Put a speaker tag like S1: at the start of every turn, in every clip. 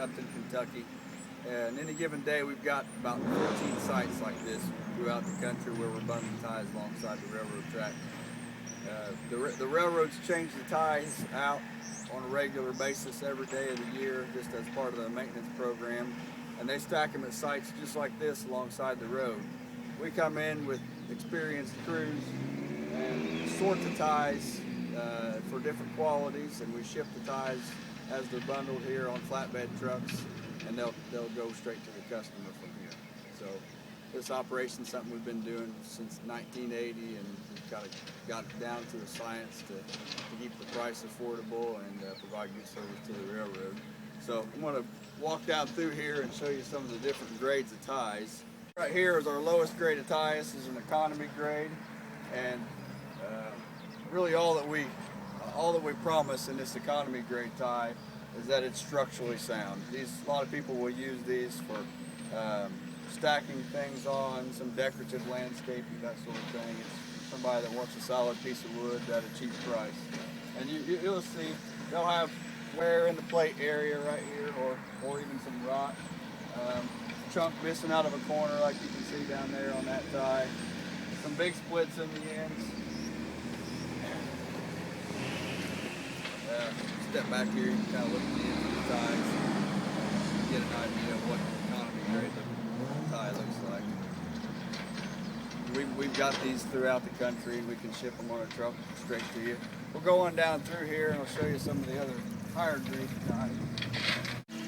S1: Upton, Kentucky. And any given day, we've got about 14 sites like this throughout the country where we're bundling ties alongside the railroad track. The railroads change the ties out on a regular basis every day of the year, just as part of the maintenance program. And they stack them at sites just like this alongside the road. We come in with experienced crews and sort the ties for different qualities, and we ship the ties as they're bundled here on flatbed trucks, and they'll go straight to the customer from here. So this operation is something we've been doing since 1980, and we've got it down to a science to keep the price affordable and provide good service to the railroad. So I'm going to walk down through here and show you some of the different grades of ties. Right here is our lowest grade of tie. This is an economy grade, and really all that we promise in this economy grade tie is that it's structurally sound. A lot of people will use these for stacking things on, some decorative landscaping, that sort of thing. It's somebody that wants a solid piece of wood at a cheap price. And you'll see they'll have wear in the plate area right here, or even some rot. Chunk missing out of a corner like you can see down there on that tie. Some big splits in the ends. Step back here, you can kind of look at the ends of the ties and get an idea of what the economy grade tie looks like. We've got these throughout the country, and we can ship them on a truck straight to you. We'll go on down through here and I'll show you some of the other higher grade ties.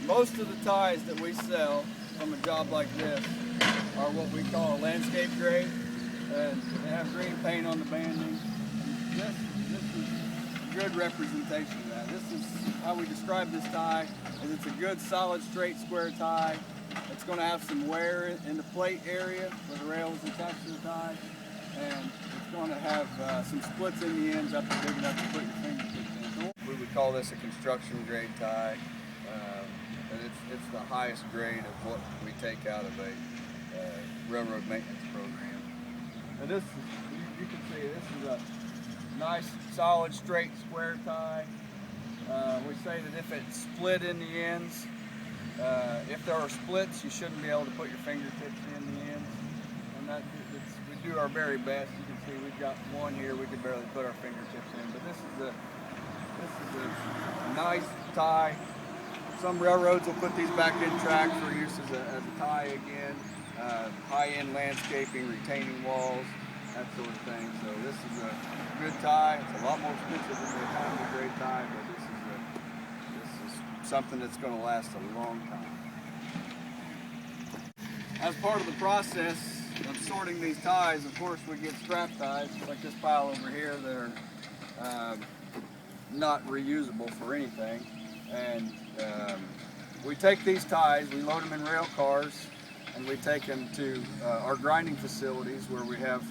S1: Most of the ties that we sell from a job like this are what we call a landscape grade, and they have green paint on the banding. This is a good representation of that. This is how we describe this tie, is it's a good solid straight square tie. It's going to have some wear in the plate area where the rail is attached to the tie, and it's going to have some splits in the ends up to big enough to put your fingertips in. We would call this a construction grade tie. And it's the highest grade of what we take out of a railroad maintenance program. And this, you can see, this is a nice, solid, straight, square tie. We say that if it's split in the ends, if there are splits, you shouldn't be able to put your fingertips in the ends. And we do our very best. You can see we've got one here we could barely put our fingertips in. But this is a nice tie. Some railroads will put these back in track for use as a tie again, high-end landscaping, retaining walls, that sort of thing. So this is a good tie. It's a lot more expensive than the economy grade tie, but this is something that's going to last a long time. As part of the process of sorting these ties, of course, we get scrap ties like this pile over here that are not reusable for anything. And we take these ties, we load them in rail cars, and we take them to our grinding facilities where we have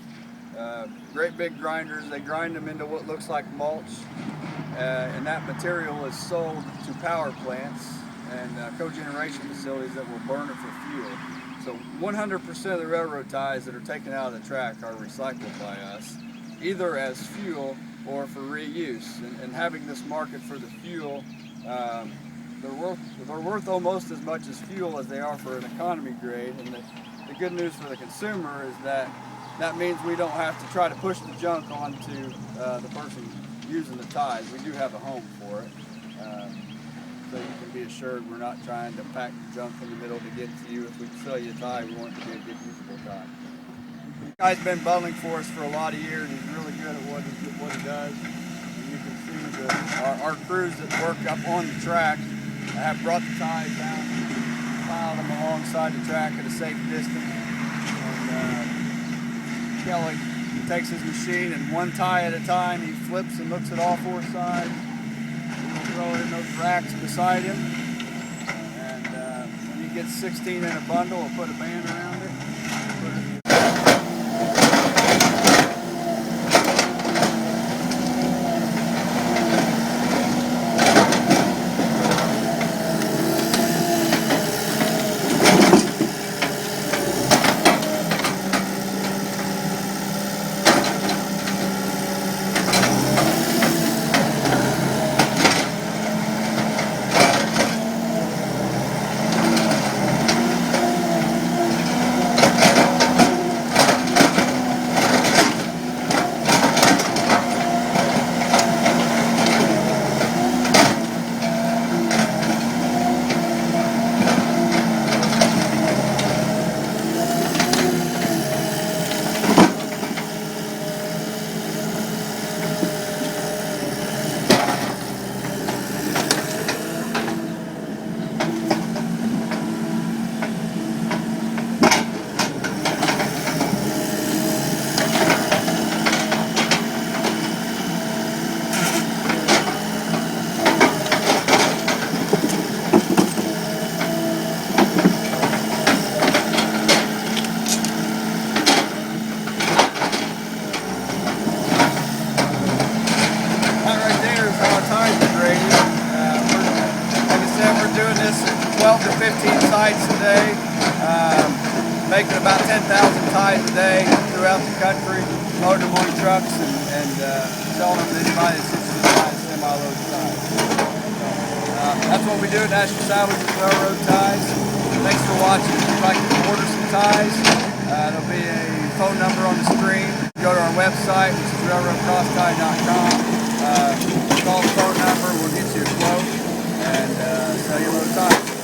S1: great big grinders. They grind them into what looks like mulch, and that material is sold to power plants and cogeneration facilities that will burn it for fuel. So 100% of the railroad ties that are taken out of the track are recycled by us, either as fuel or for reuse. And having this market for the fuel, they're worth almost as much as fuel as they are for an economy grade. And the good news for the consumer is that means we don't have to try to push the junk onto the person using the ties. We do have a home for it. So you can be assured we're not trying to pack junk in the middle to get to you. If we sell you a tie, we want it to be a good usable tie. This guy's been bundling for us for a lot of years. He's really good at what he does. And you can see our crews that work up on the track have brought the ties down, piled them alongside the track at a safe distance. And Kelly takes his machine, and one tie at a time, he flips and looks at all four sides. We'll throw it in those racks beside him. And when he gets 16 in a bundle, we'll put a band around it. us at 12 to 15 sites a day, making about 10,000 ties a day throughout the country, loading them on trucks and selling them to anybody that's interested in buying semi-load ties. That's what we do at National Salvage with Railroad Ties. Thanks for watching. If you'd like to order some ties, there'll be a phone number on the screen. Go to our website, which is railroadcrosstie.com. Call the phone number, we'll get you a quote and sell you a load of ties.